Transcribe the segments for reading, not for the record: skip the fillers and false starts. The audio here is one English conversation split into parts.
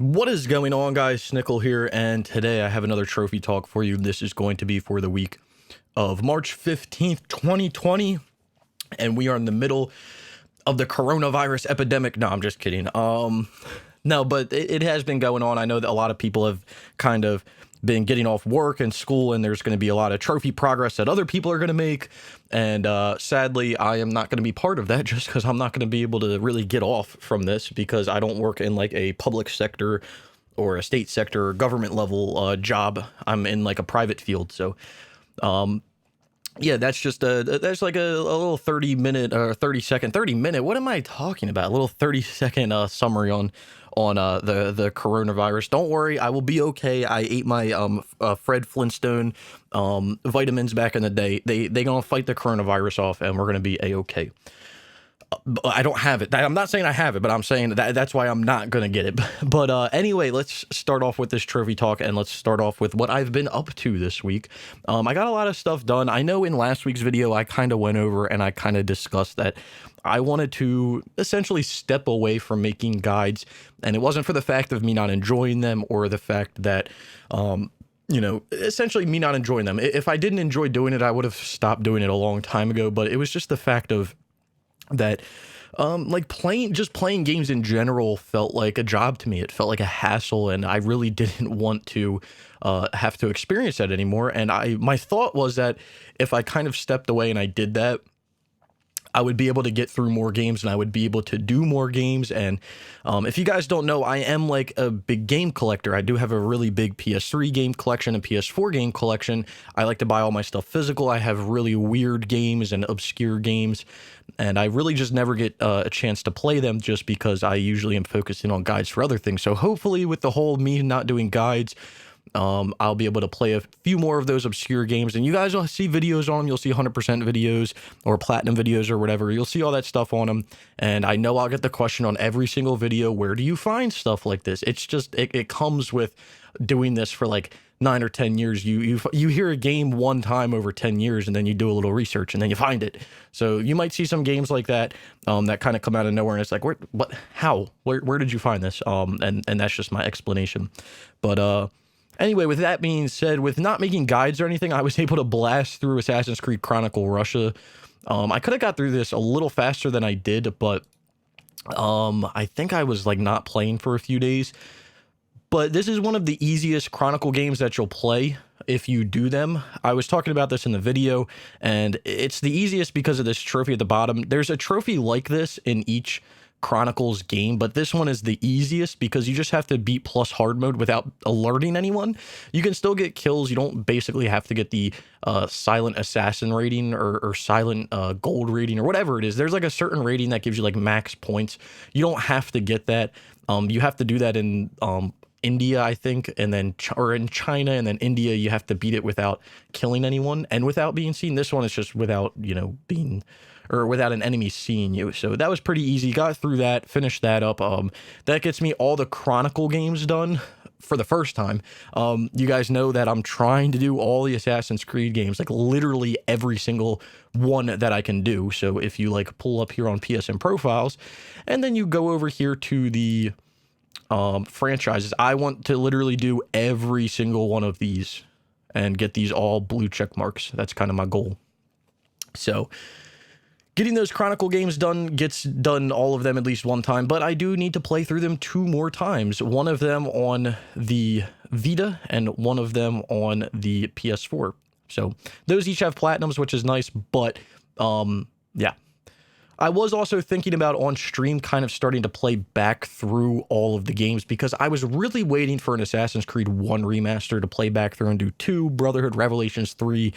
What is going on, guys? Snickel here, and today I have another trophy talk for you. This is going to be for the week of March 15th, 2020, and we are in the middle of the coronavirus epidemic. No, I'm just kidding. No, but it has been going on. I know that a lot of people have kind of been getting off work and school, and there's going to be a lot of trophy progress that other people are going to make. And sadly, I am not going to be part of that just because I'm not going to be able to really get off from this because I don't work in like a public sector or a state sector or government level job. I'm in like a private field. So, yeah, that's just that's like a little 30-minute or 30-minute. What am I talking about? A little 30-second summary on the coronavirus. Don't worry, I will be okay. I ate my Fred Flintstone vitamins back in the day. They gonna fight the coronavirus off, and we're gonna be a-okay. I don't have it. I'm not saying I have it, but I'm saying that's why I'm not going to get it. But anyway, let's start off with this trophy talk, and let's start off with what I've been up to this week. I got a lot of stuff done. I know in last week's video, I kind of went over and I kind of discussed that I wanted to essentially step away from making guides, and it wasn't for the fact of me not enjoying them or the fact that, essentially me not enjoying them. If I didn't enjoy doing it, I would have stopped doing it a long time ago, but it was just the fact of that like playing games in general felt like a job to me. It felt like a hassle, and I really didn't want to have to experience that anymore. And my thought was that if I kind of stepped away and I did that, I would be able to get through more games and I would be able to do more games. And if you guys don't know, I am like a big game collector. I do have a really big PS3 game collection and PS4 game collection. I like to buy all my stuff physical. I have really weird games and obscure games, and I really just never get a chance to play them just because I usually am focusing on guides for other things. So hopefully with the whole me not doing guides, I'll be able to play a few more of those obscure games, and you guys will see videos on them. You'll see 100% videos or platinum videos or whatever. You'll see all that stuff on them. And I know I'll get the question on every single video, where do you find stuff like this? It's just, it comes with doing this for like 9 or 10 years. You hear a game one time over 10 years, and then you do a little research and then you find it. So you might see some games like that, that kind of come out of nowhere, and it's like, where did you find this? And that's just my explanation. But, anyway, with that being said, with not making guides or anything, I was able to blast through Assassin's Creed Chronicle Russia. I could have got through this a little faster than I did, but I think I was like not playing for a few days. But this is one of the easiest Chronicle games that you'll play if you do them. I was talking about this in the video, and it's the easiest because of this trophy at the bottom. There's a trophy like this in each Chronicles game, but this one is the easiest because you just have to beat plus hard mode without alerting anyone. You can still get kills. You don't basically have to get the silent assassin rating or silent gold rating or whatever it is. There's like a certain rating that gives you like max points. You don't have to get that. You have to do that in India, I think, and then or in China, and then India, you have to beat it without killing anyone and without being seen. This one is just without, being, or without an enemy seeing you. So that was pretty easy. Got through that, finished that up. That gets me all the Chronicle games done for the first time. You guys know that I'm trying to do all the Assassin's Creed games, like literally every single one that I can do. So if you like pull up here on PSN profiles, and then you go over here to the franchises, I want to literally do every single one of these and get these all blue check marks. That's kind of my goal. So getting those Chronicle games done gets done all of them at least one time, but I do need to play through them 2 more times. One of them on the Vita and one of them on the PS4. So those each have platinums, which is nice, but yeah. I was also thinking about on stream kind of starting to play back through all of the games because I was really waiting for an Assassin's Creed 1 remaster to play back through and do 2, Brotherhood, Revelations 3,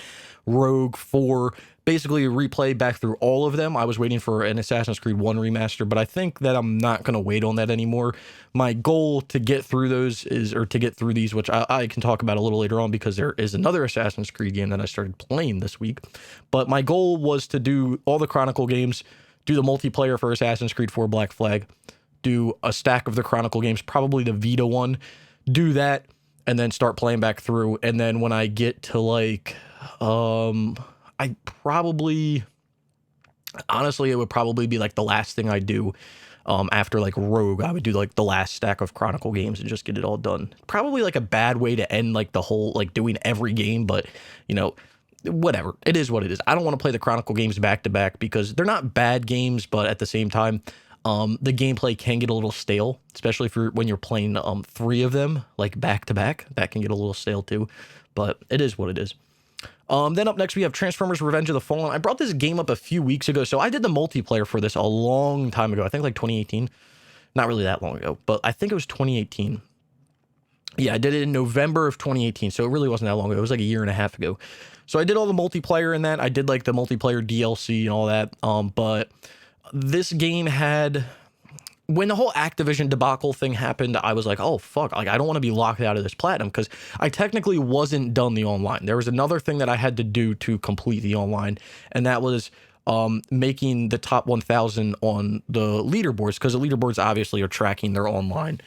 Rogue, 4, basically replay back through all of them. I was waiting for an Assassin's Creed 1 remaster, but I think that I'm not going to wait on that anymore. My goal to get through those is, or to get through these, which I can talk about a little later on because there is another Assassin's Creed game that I started playing this week. But my goal was to do all the Chronicle games, do the multiplayer for Assassin's Creed 4 Black Flag, do a stack of the Chronicle games, probably the Vita one, do that, and then start playing back through. And then when I get to like, I probably, honestly, it would probably be like the last thing I do After like Rogue, I would do like the last stack of Chronicle games and just get it all done. Probably like a bad way to end like the whole, like doing every game, but you know, whatever. It is what it is. I don't want to play the Chronicle games back to back because they're not bad games, but at the same time, the gameplay can get a little stale, especially for when you're playing 3 of them like back to back. That can get a little stale too, but it is what it is. Then up next we have Transformers Revenge of the Fallen. I brought this game up a few weeks ago, so I did the multiplayer for this a long time ago. I think like 2018. Not really that long ago, but I think it was 2018. Yeah, I did it in November of 2018, so it really wasn't that long ago. It was like a year and a half ago. So I did all the multiplayer in that. I did like the multiplayer DLC and all that. But this game had, when the whole Activision debacle thing happened, I was like, oh, fuck, like I don't want to be locked out of this platinum because I technically wasn't done the online. There was another thing that I had to do to complete the online, and that was making the top 1,000 on the leaderboards, because the leaderboards obviously are tracking their online.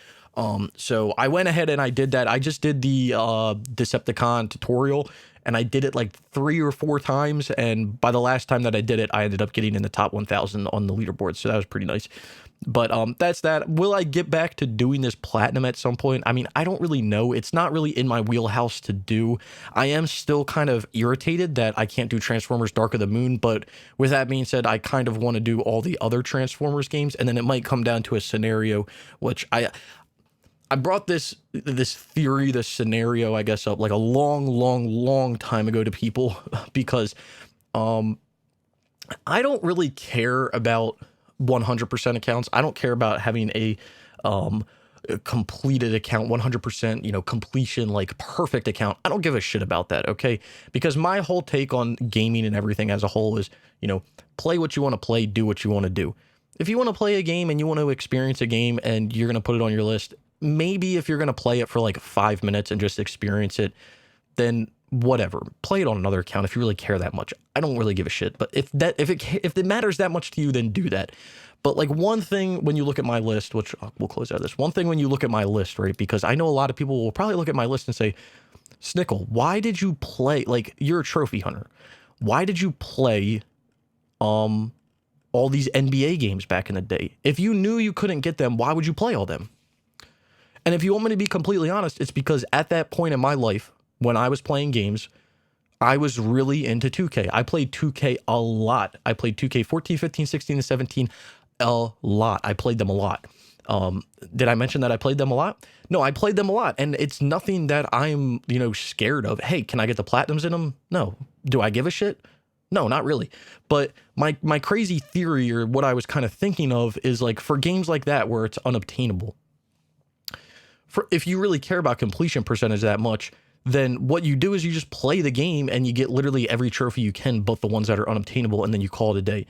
So I went ahead and I did that. I just did the Decepticon tutorial, and I did it like 3 or 4 times. And by the last time that I did it, I ended up getting in the top 1,000 on the leaderboard. So that was pretty nice. But that's that. Will I get back to doing this platinum at some point? I mean, I don't really know. It's not really in my wheelhouse to do. I am still kind of irritated that I can't do Transformers Dark of the Moon. But with that being said, I kind of want to do all the other Transformers games. And then it might come down to a scenario, which I brought this theory, this scenario, I guess, up like a long time ago to people because I don't really care about 100% accounts. I don't care about having a completed account, 100%, you know, completion, like perfect account. I don't give a shit about that, okay? Because my whole take on gaming and everything as a whole is, you know, play what you want to play, do what you want to do. If you want to play a game and you want to experience a game and you're going to put it on your list, maybe if you're going to play it for like 5 minutes and just experience it, then whatever, play it on another account if you really care that much. I don't really give a shit. But if it matters that much to you, then do that. But like one thing when you look at my list, which we'll close out of this, one thing when you look at my list, right? Because I know a lot of people will probably look at my list and say, Snickel, why did you play, like, you're a trophy hunter. Why did you play all these NBA games back in the day? If you knew you couldn't get them, why would you play all them? And if you want me to be completely honest, it's because at that point in my life, when I was playing games, I was really into 2K. I played 2K a lot. I played 2K 14, 15, 16, and 17 a lot. I played them a lot. Did I mention that I played them a lot? No, I played them a lot. And it's nothing that I'm, you know, scared of. Hey, can I get the platinums in them? No. Do I give a shit? No, not really. But my crazy theory, or what I was kind of thinking of, is like for games like that where it's unobtainable, if you really care about completion percentage that much, then what you do is you just play the game and you get literally every trophy you can, but the ones that are unobtainable, and then you call it a day.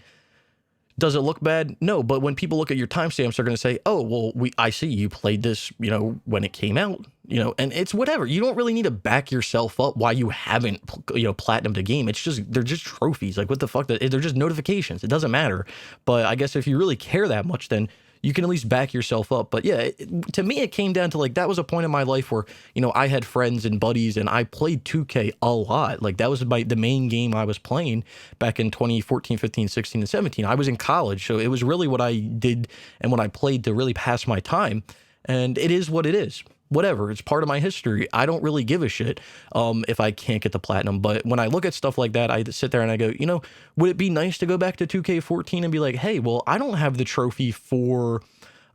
Does it look bad? No, but when people look at your timestamps, they're going to say, oh, well, I see you played this, you know, when it came out, you know, and it's whatever. You don't really need to back yourself up why you haven't, you know, platinumed a game. It's just, they're just trophies. Like, what the fuck? They're just notifications. It doesn't matter. But I guess if you really care that much, then you can at least back yourself up. But yeah, to me, it came down to like, that was a point in my life where, you know, I had friends and buddies and I played 2K a lot. Like that was the main game I was playing back in 2014, 15, 16, and 17. I was in college. So it was really what I did and what I played to really pass my time. And it is what it is. Whatever, it's part of my history. I don't really give a shit if I can't get the platinum. But when I look at stuff like that, I sit there and I go, you know, would it be nice to go back to 2K14 and be like, hey, well, I don't have the trophy for,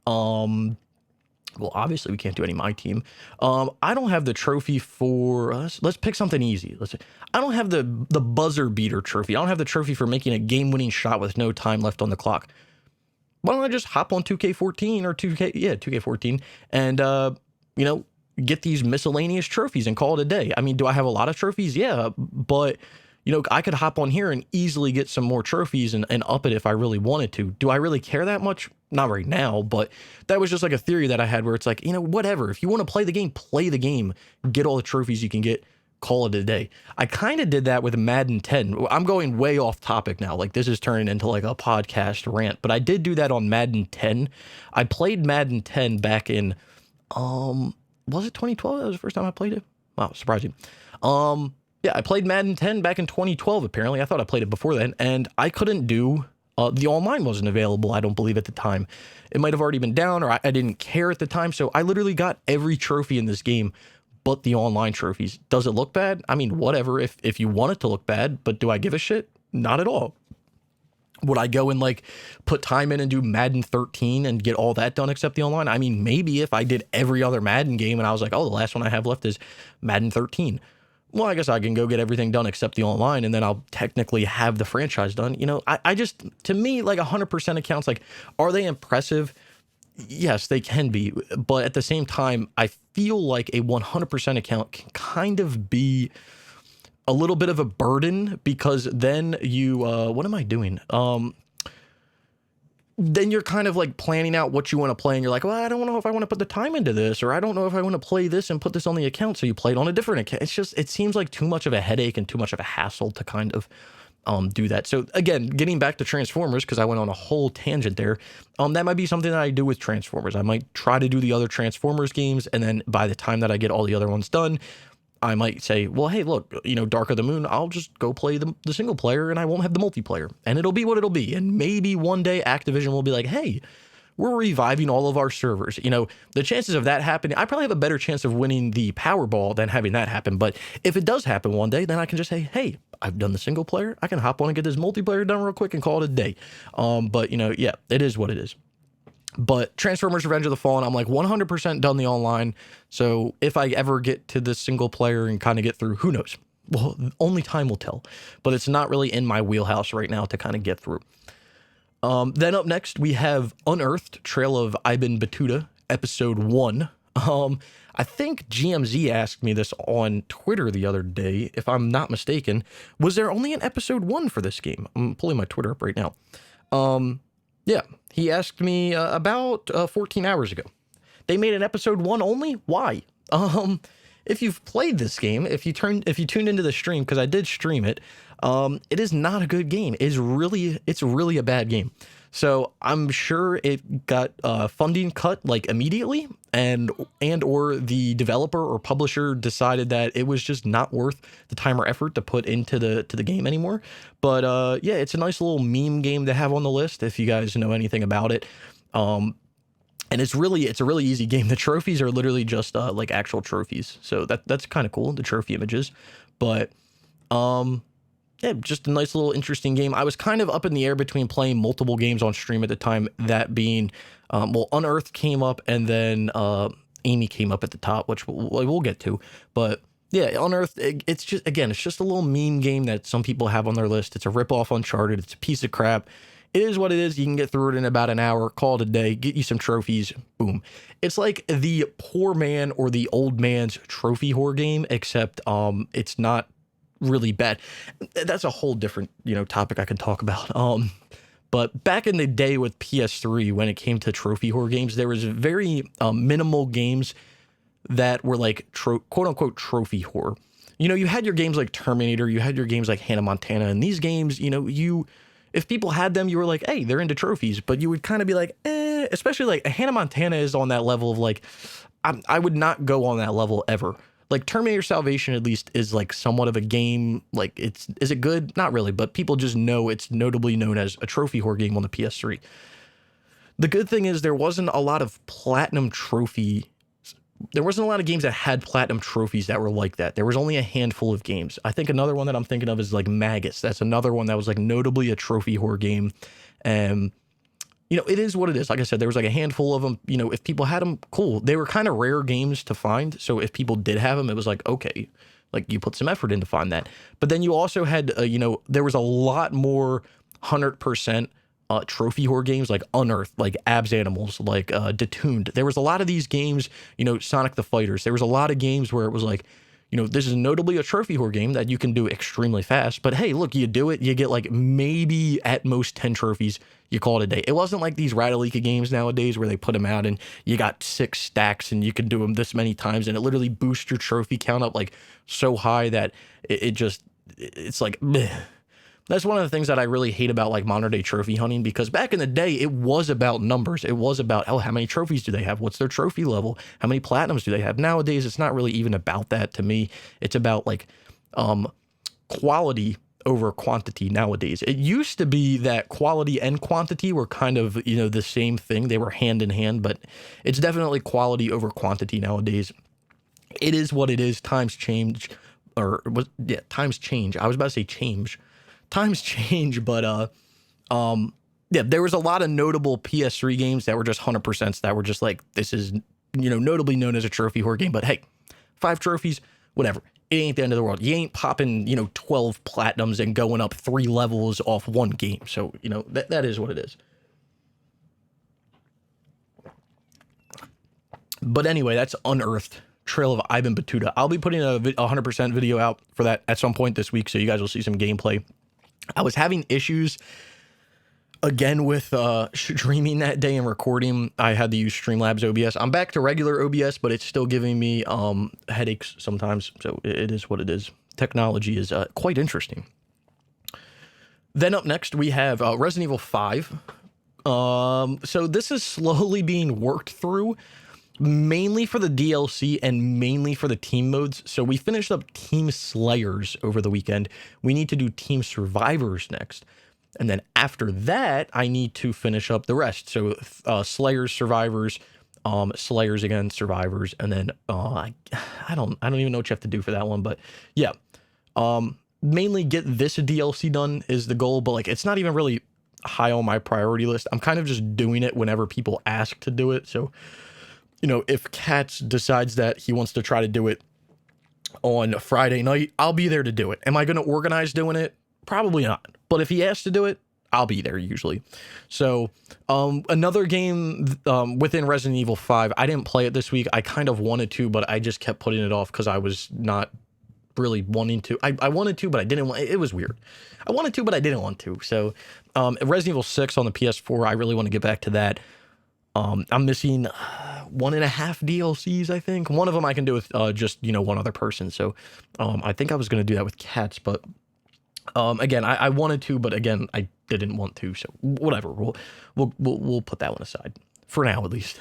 well, obviously we can't do any My Team. I don't have the trophy for, let's pick something easy. I don't have the buzzer beater trophy. I don't have the trophy for making a game-winning shot with no time left on the clock. Why don't I just hop on 2K14 or 2K14 and, you know, get these miscellaneous trophies and call it a day. I mean, do I have a lot of trophies? Yeah, but, you know, I could hop on here and easily get some more trophies and up it if I really wanted to. Do I really care that much? Not right now, but that was just like a theory that I had where it's like, you know, whatever. If you want to play the game, get all the trophies you can get, call it a day. I kind of did that with Madden 10. I'm going way off topic now. Like this is turning into like a podcast rant, but I did do that on Madden 10. I played Madden 10 back in, was it 2012? That was the first time I played it. Wow, surprising. Yeah, I played Madden 10 back in 2012, apparently. I thought I played it before then, and I couldn't do The online wasn't available, I don't believe, at the time. It might have already been down, or I didn't care at the time. So I literally got every trophy in this game but the online trophies. Does it look bad? I mean, whatever, if you want it to look bad, but do I give a shit? Not at all. Would I go and like put time in and do Madden 13 and get all that done except the online? I mean, maybe if I did every other Madden game and I was like, oh, the last one I have left is Madden 13. Well, I guess I can go get everything done except the online, and then I'll technically have the franchise done. You know, I just, to me, like 100% accounts, like, are they impressive? Yes, they can be. But at the same time, I feel like a 100% account can kind of be a little bit of a burden, because then you, what am I doing? Then you're kind of like planning out what you want to play, and you're like, well, I don't know if I want to put the time into this, or I don't know if I want to play this and put this on the account. So you play it on a different account. It's just, it seems like too much of a headache and too much of a hassle to kind of do that. So again, getting back to Transformers, because I went on a whole tangent there, that might be something that I do with Transformers. I might try to do the other Transformers games, and then by the time that I get all the other ones done, I might say, well, hey, look, you know, Dark of the Moon, I'll just go play the single player, and I won't have the multiplayer, and it'll be what it'll be. And maybe one day Activision will be like, hey, we're reviving all of our servers. You know, the chances of that happening, I probably have a better chance of winning the Powerball than having that happen. But if it does happen one day, then I can just say, hey, I've done the single player. I can hop on and get this multiplayer done real quick and call it a day. But, you know, yeah, it is what it is. But Transformers Revenge of the Fallen, I'm like 100% done the online. So if I ever get to the single player and kind of get through, who knows? Well, only time will tell. But it's not really in my wheelhouse right now to kind of get through. Then up next, we have Unearthed, Trail of Ibn Battuta, Episode 1. I think GMZ asked me this on Twitter the other day, if I'm not mistaken. Was there only an Episode 1 for this game? I'm pulling my Twitter up right now. Yeah, he asked me about 14 hours ago. They made an Episode 1 only? Why? If you've played this game, if you tuned into the stream, because I did stream it, it is not a good game. It's really a bad game. So I'm sure it got funding cut like immediately, and or the developer or publisher decided that it was just not worth the time or effort to put into the game anymore. But yeah, it's a nice little meme game to have on the list if you guys know anything about it. And it's a really easy game. The trophies are literally just like actual trophies, so that's kind of cool, the trophy images. But yeah, just a nice little interesting game. I was kind of up in the air between playing multiple games on stream at the time, that being, well, Unearthed came up, and then Amy came up at the top, which we'll get to. But yeah, Unearthed, it's just a little meme game that some people have on their list. It's a ripoff Uncharted. It's a piece of crap. It is what it is. You can get through it in about an hour, call it a day, get you some trophies, boom. It's like the poor man or the old man's trophy whore game, except it's not really bad. That's a whole different, you know, topic I can talk about. But back in the day with PS3, when it came to trophy whore games, there was very minimal games that were like quote unquote trophy whore. You know, you had your games like Terminator, you had your games like Hannah Montana, and these games, you know, if people had them, you were like, hey, they're into trophies, but you would kind of be like, especially like Hannah Montana is on that level of like, I would not go on that level ever. Like Terminator Salvation at least is like somewhat of a game. Like is it good? Not really, but people just know it's notably known as a trophy whore game on the PS3. The good thing is there wasn't a lot of platinum trophy. There wasn't a lot of games that had platinum trophies that were like that. There was only a handful of games. I think another one that I'm thinking of is like Magus. That's another one that was like notably a trophy whore game. And you know, it is what it is. Like I said, there was like a handful of them. You know, if people had them, cool. They were kind of rare games to find. So if people did have them, it was like, okay, like you put some effort in to find that. But then you also had, you know, there was a lot more 100% trophy whore games like Unearthed, like Abs Animals, like Detuned. There was a lot of these games, you know, Sonic the Fighters. There was a lot of games where it was like, you know, this is notably a trophy whore game that you can do extremely fast. But hey, look, you do it, you get like maybe at most 10 trophies. You call it a day. It wasn't like these Rattlika games nowadays where they put them out and you got 6 stacks and you can do them this many times and it literally boosts your trophy count up like so high that it's like, bleh. That's one of the things that I really hate about like modern day trophy hunting, because back in the day, it was about numbers. It was about, oh, how many trophies do they have? What's their trophy level? How many platinums do they have? Nowadays, it's not really even about that to me. It's about like quality over quantity nowadays. It used to be that quality and quantity were kind of, the same thing. They were hand in hand, but it's definitely quality over quantity nowadays. It is what it is. Times change, times change. I was about to say change. Times change, but yeah, there was a lot of notable PS3 games that were just 100% that were just like, this is, notably known as a trophy horror game, but hey, 5 trophies, whatever. It ain't the end of the world. You ain't popping, 12 platinums and going up 3 levels off one game. So, that is what it is. But anyway, that's Unearthed, Trail of Ivan Batuta. I'll be putting a 100% video out for that at some point this week, so you guys will see some gameplay. I was having issues again with streaming that day and recording. I had to use Streamlabs OBS. I'm back to regular OBS, but it's still giving me headaches sometimes. So it is what it is. Technology is quite interesting. Then up next, we have Resident Evil 5. So this is slowly being worked through, mainly for the DLC and mainly for the team modes. So we finished up Team Slayers over the weekend. We need to do Team Survivors next. And then after that, I need to finish up the rest. So Slayers, Survivors, Slayers again, Survivors, and then I don't even know what you have to do for that one, but yeah, mainly get this DLC done is the goal. But like, it's not even really high on my priority list. I'm kind of just doing it whenever people ask to do it. So if Katz decides that he wants to try to do it on Friday night, I'll be there to do it. Am I going to organize doing it? Probably not. But if he asks to do it, I'll be there usually. So another game within Resident Evil 5, I didn't play it this week. I kind of wanted to, but I just kept putting it off because I was not really wanting to. I wanted to, but I didn't want. It was weird. I wanted to, but I didn't want to. So Resident Evil 6 on the PS4, I really want to get back to that. I'm missing 1.5 DLCs, I think. One of them I can do with just, one other person. So I think I was going to do that with Cats, but again, I wanted to, but again, I didn't want to. So whatever, we'll put that one aside for now, at least.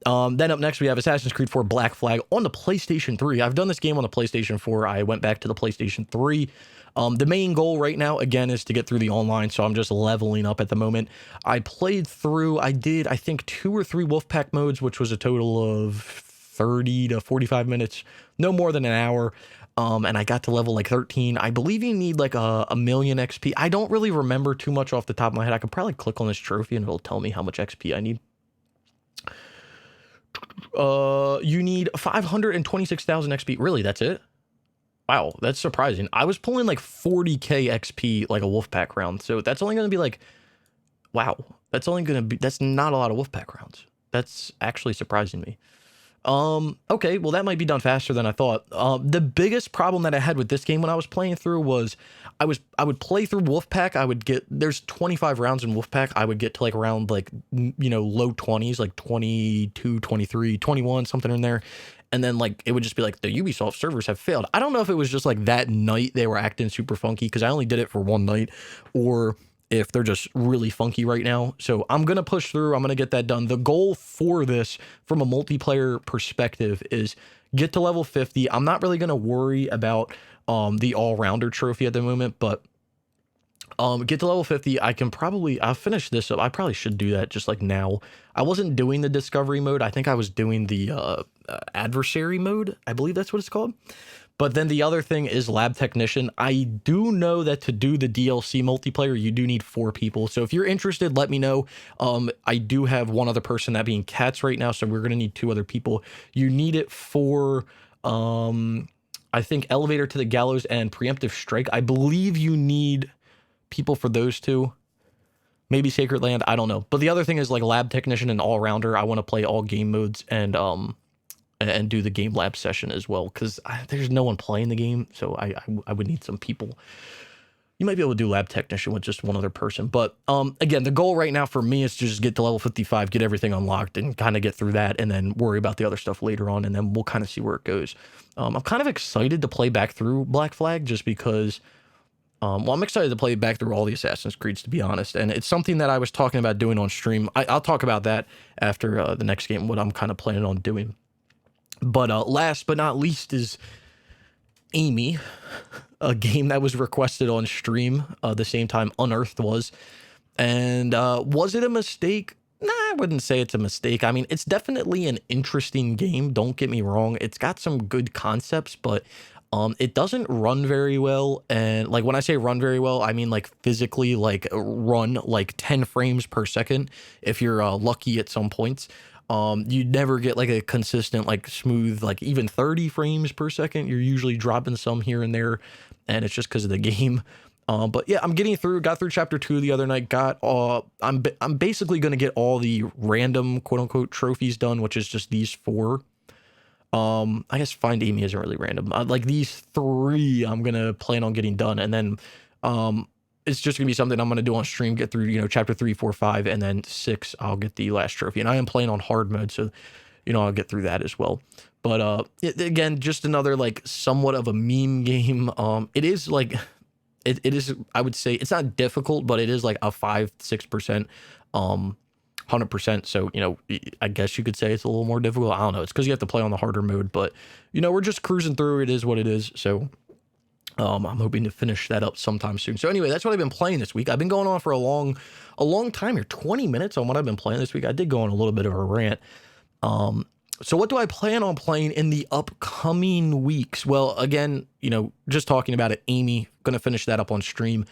Then up next, we have Assassin's Creed 4 Black Flag on the PlayStation 3. I've done this game on the PlayStation 4. I went back to the PlayStation 3. The main goal right now, again, is to get through the online, so I'm just leveling up at the moment. I did, I think, 2 or 3 Wolfpack modes, which was a total of 30 to 45 minutes, no more than an hour. And I got to level like 13. I believe you need like a million XP. I don't really remember too much off the top of my head. I could probably click on this trophy and it'll tell me how much XP I need. You need 526,000 XP. Really, that's it? Wow, that's surprising. I was pulling like 40k XP like a Wolfpack round. So that's only going to be like, wow, that's not a lot of Wolfpack rounds. That's actually surprising me. Okay, well that might be done faster than I thought. The biggest problem that I had with this game when I was playing through was I would play through Wolfpack. There's 25 rounds in Wolfpack. I would get to like around like, low 20s, like 22, 23, 21, something in there. And then like, it would just be like the Ubisoft servers have failed. I don't know if it was just like that night they were acting super funky because I only did it for one night, or if they're just really funky right now. So I'm going to push through. I'm going to get that done. The goal for this from a multiplayer perspective is get to level 50. I'm not really going to worry about the all-rounder trophy at the moment, but get to level 50. I'll finish this up. I probably should do that just like now. I wasn't doing the discovery mode. I think I was doing the adversary mode. I believe that's what it's called. But then the other thing is lab technician. I do know that to do the DLC multiplayer, you do need 4 people. So if you're interested, let me know. I do have one other person, that being Cats right now. So we're going to need 2 other people. You need it for, I think, Elevator to the Gallows and Preemptive Strike. I believe you need people for those 2. Maybe Sacred Land. I don't know. But the other thing is like lab technician and all-rounder. I want to play all game modes and do the game lab session as well, because there's no one playing the game, so I would need some people. You might be able to do lab technician with just one other person, but again, the goal right now for me is to just get to level 55, get everything unlocked, and kind of get through that, and then worry about the other stuff later on, and then we'll kind of see where it goes. I'm kind of excited to play back through Black Flag just because, I'm excited to play back through all the Assassin's Creeds, to be honest, and it's something that I was talking about doing on stream. I'll talk about that after the next game, what I'm kind of planning on doing. But last but not least is Amy, a game that was requested on stream the same time Unearthed was. And was it a mistake? Nah, I wouldn't say it's a mistake. I mean, it's definitely an interesting game. Don't get me wrong. It's got some good concepts, but it doesn't run very well. And like when I say run very well, I mean like physically like run like 10 frames per second if you're lucky at some points. You never get like a consistent, like smooth, like even 30 frames per second. You're usually dropping some here and there, and it's just because of the game. But yeah, I'm got through chapter 2 the other night. I'm basically going to get all the random quote unquote trophies done, which is just these 4. I guess Find Amy isn't really random. Like these 3 I'm going to plan on getting done. And then, it's just gonna be something I'm gonna do on stream, get through, chapter 3, 4, 5, and then 6, I'll get the last trophy. And I am playing on hard mode, so, I'll get through that as well. But, again, just another, like, somewhat of a meme game. It is, like, it is, I would say, it's not difficult, but it is, like, a 5-6%, 100%. So, I guess you could say it's a little more difficult. I don't know. It's because you have to play on the harder mode, but, we're just cruising through. It is what it is, so... I'm hoping to finish that up sometime soon. So anyway, that's what I've been playing this week. I've been going on for a long time here, 20 minutes on what I've been playing this week. I did go on a little bit of a rant. So what do I plan on playing in the upcoming weeks? Well, again, just talking about it, Amy, gonna finish that up on stream,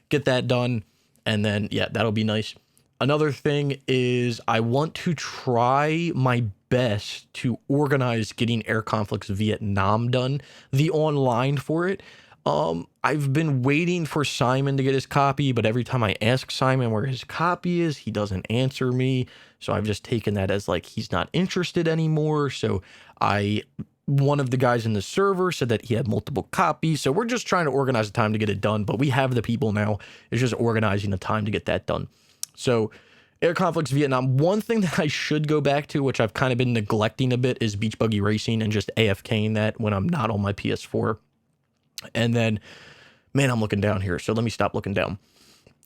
get that done, and then, yeah, that'll be nice. Another thing is I want to try my best to organize getting Air Conflicts Vietnam done, the online for it. I've been waiting for Simon to get his copy, but every time I ask Simon where his copy is, he doesn't answer me. So I've just taken that as like he's not interested anymore. So one of the guys in the server said that he had multiple copies. So we're just trying to organize the time to get it done, but we have the people now. It's just organizing the time to get that done. So Air Conflicts Vietnam. One thing that I should go back to, which I've kind of been neglecting a bit, is Beach Buggy Racing and just AFKing that when I'm not on my PS4. And then, man, I'm looking down here. So let me stop looking down.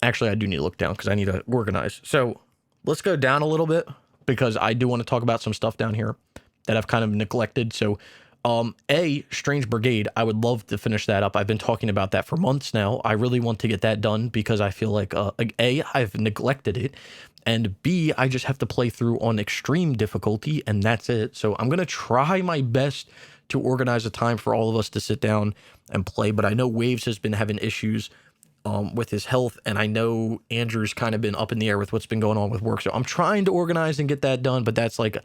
Actually, I do need to look down because I need to organize. So let's go down a little bit because I do want to talk about some stuff down here that I've kind of neglected. So, Strange Brigade, I would love to finish that up. I've been talking about that for months now. I really want to get that done because I feel like, I've neglected it. And B, I just have to play through on extreme difficulty, and that's it. So I'm going to try my best to organize a time for all of us to sit down and play. But I know Waves has been having issues with his health, and I know Andrew's kind of been up in the air with what's been going on with work. So I'm trying to organize and get that done, but that's like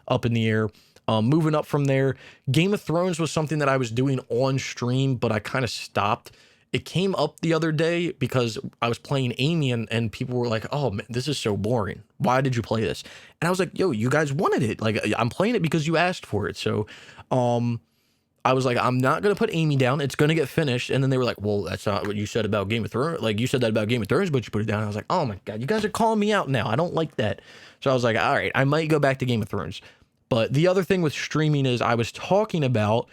up in the air. Moving up from there, Game of Thrones was something that I was doing on stream, but I kind of stopped. It came up the other day because I was playing Amy and people were like, oh, man, this is so boring. Why did you play this? And I was like, yo, you guys wanted it. Like, I'm playing it because you asked for it. So I was like, I'm not going to put Amy down. It's going to get finished. And then they were like, well, that's not what you said about Game of Thrones. Like, you said that about Game of Thrones, but you put it down. I was like, oh, my God, you guys are calling me out now. I don't like that. So I was like, all right, I might go back to Game of Thrones. But the other thing with streaming is I was talking about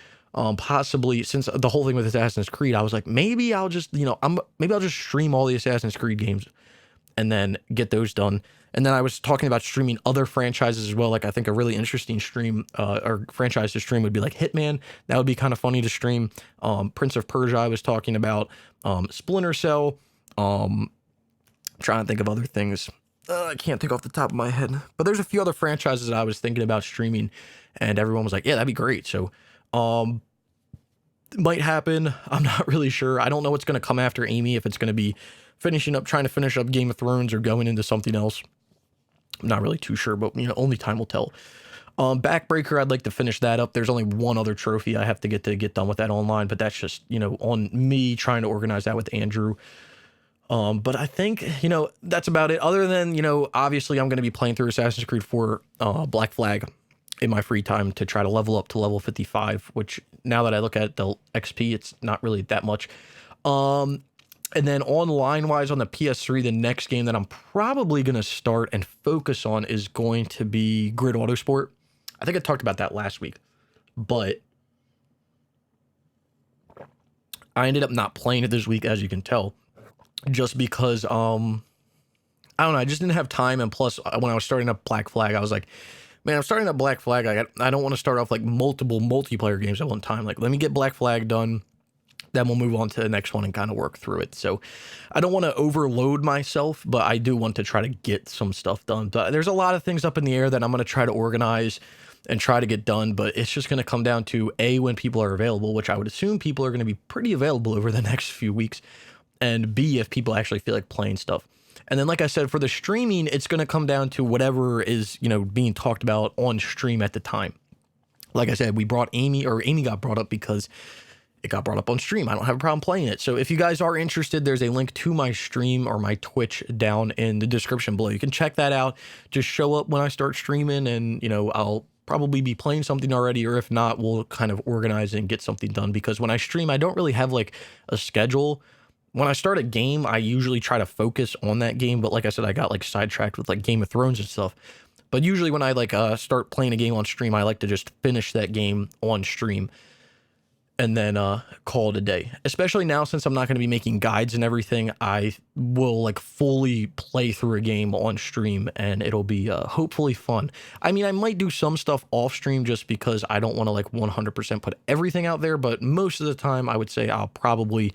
possibly, since the whole thing with Assassin's Creed, I was like, maybe I'll just, maybe I'll just stream all the Assassin's Creed games and then get those done. And then I was talking about streaming other franchises as well. Like, I think a really interesting stream or franchise to stream would be like Hitman. That would be kind of funny to stream. Prince of Persia, I was talking about. Splinter Cell. Trying to think of other things. I can't think off the top of my head. But there's a few other franchises that I was thinking about streaming. And everyone was like, yeah, that'd be great. So, it might happen. I'm not really sure. I don't know what's going to come after Amy, if it's going to be trying to finish up Game of Thrones or going into something else. I'm not really too sure, but only time will tell. Backbreaker, I'd like to finish that up. There's only one other trophy I have to get done with that online, but that's just, on me trying to organize that with Andrew. But I think, that's about it. Other than, obviously I'm going to be playing through Assassin's Creed 4, Black Flag in my free time to try to level up to level 55, which now that I look at the XP, it's not really that much. And then online wise on the PS3, the next game that I'm probably going to start and focus on is going to be Grid Autosport. I think I talked about that last week, but I ended up not playing it this week, as you can tell, just because, I don't know, I just didn't have time. And plus, when I was starting up Black Flag, I was like, man, I'm starting up Black Flag. I don't want to start off like multiple multiplayer games at one time. Like, let me get Black Flag done. Then we'll move on to the next one and kind of work through it. So I don't want to overload myself, but I do want to try to get some stuff done. But there's a lot of things up in the air that I'm going to try to organize and try to get done. But it's just going to come down to A, when people are available, which I would assume people are going to be pretty available over the next few weeks. And B, if people actually feel like playing stuff. And then, like I said, for the streaming, it's going to come down to whatever is, being talked about on stream at the time. Like I said, Amy got brought up because it got brought up on stream. I don't have a problem playing it. So if you guys are interested, there's a link to my stream or my Twitch down in the description below. You can check that out. Just show up when I start streaming and, I'll probably be playing something already, or if not, we'll kind of organize and get something done, because when I stream, I don't really have like a schedule. When I start a game, I usually try to focus on that game. But like I said, I got like sidetracked with like Game of Thrones and stuff. But usually when I start playing a game on stream, I like to just finish that game on stream and then call it a day. Especially now, since I'm not going to be making guides and everything, I will like fully play through a game on stream, and it'll be hopefully fun. I mean, I might do some stuff off stream just because I don't want to like 100% put everything out there, but most of the time I would say I'll probably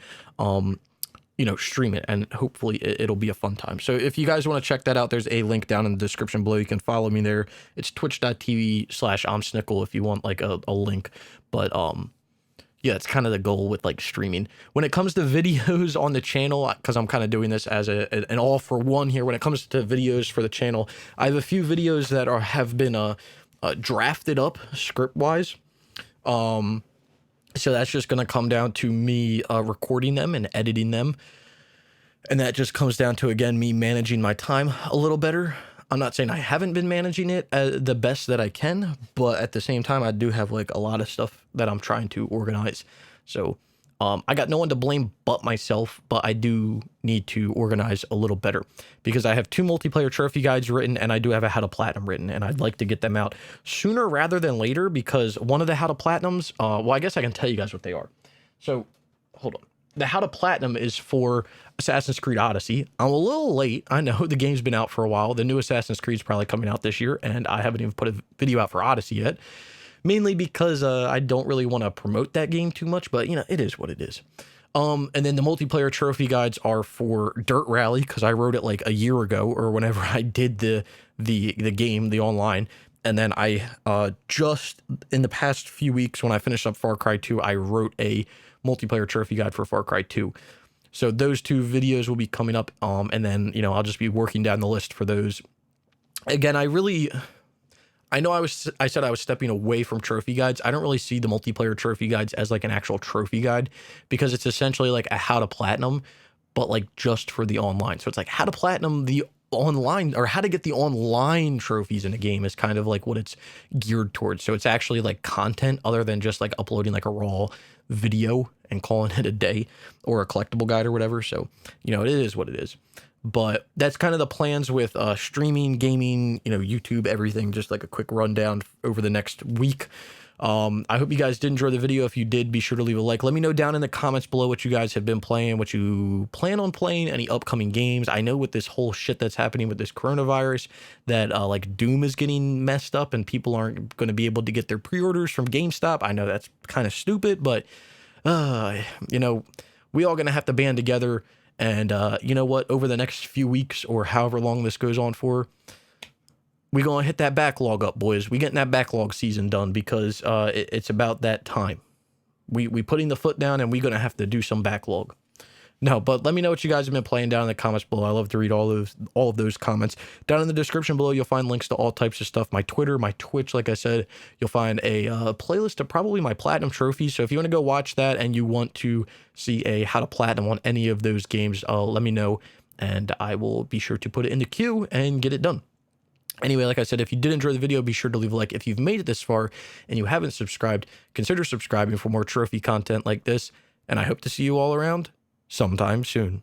stream it, and hopefully it'll be a fun time. So if you guys want to check that out, there's a link down in the description below. You can follow me there. It's twitch.tv/Snickel if you want like a link. But yeah, it's kind of the goal with like streaming. When it comes to videos on the channel, because I'm kind of doing this as an all for one here. When it comes to videos for the channel, I have a few videos that have been drafted up script wise. So that's just going to come down to me recording them and editing them. And that just comes down to, again, me managing my time a little better. I'm not saying I haven't been managing it the best that I can, but at the same time, I do have like a lot of stuff that I'm trying to organize. So I got no one to blame but myself, but I do need to organize a little better, because I have 2 multiplayer trophy guides written, and I do have a How to Platinum written, and I'd like to get them out sooner rather than later, because one of the How to Platinums, well, I guess I can tell you guys what they are. So hold on. The How to Platinum is for Assassin's Creed Odyssey. I'm a little late. I know the game's been out for a while. The new Assassin's Creed's probably coming out this year, and I haven't even put a video out for Odyssey yet. Mainly because I don't really want to promote that game too much, but it is what it is. And then the multiplayer trophy guides are for Dirt Rally, because I wrote it like a year ago, or whenever I did the game, the online. And then I just in the past few weeks, when I finished up Far Cry 2, I wrote a multiplayer trophy guide for Far Cry 2. So those 2 videos will be coming up, and then I'll just be working down the list for those. Again, I know I said I was stepping away from trophy guides. I don't really see the multiplayer trophy guides as like an actual trophy guide, because it's essentially like a How to Platinum, but like just for the online. So it's like How to Platinum the online, or how to get the online trophies in a game is kind of like what it's geared towards. So it's actually like content other than just like uploading like a raw video and calling it a day, or a collectible guide or whatever. So, it is what it is. But that's kind of the plans with streaming, gaming, YouTube, everything. Just like a quick rundown over the next week. I hope you guys did enjoy the video. If you did, be sure to leave a like. Let me know down in the comments below what you guys have been playing, what you plan on playing, any upcoming games. I know with this whole shit that's happening with this coronavirus, that like Doom is getting messed up and people aren't going to be able to get their pre-orders from GameStop. I know that's kind of stupid, but we all going to have to band together. And you know what? Over the next few weeks, or however long this goes on for, we going to hit that backlog up, boys. We getting that backlog season done, because it's about that time. We putting the foot down, and we going to have to do some backlog. No, but let me know what you guys have been playing down in the comments below. I love to read all of those comments. Down in the description below, you'll find links to all types of stuff. My Twitter, my Twitch, like I said. You'll find a playlist of probably my platinum trophies. So if you want to go watch that and you want to see a How to Platinum on any of those games, let me know, and I will be sure to put it in the queue and get it done. Anyway, like I said, if you did enjoy the video, be sure to leave a like. If you've made it this far and you haven't subscribed, consider subscribing for more trophy content like this. And I hope to see you all around sometime soon.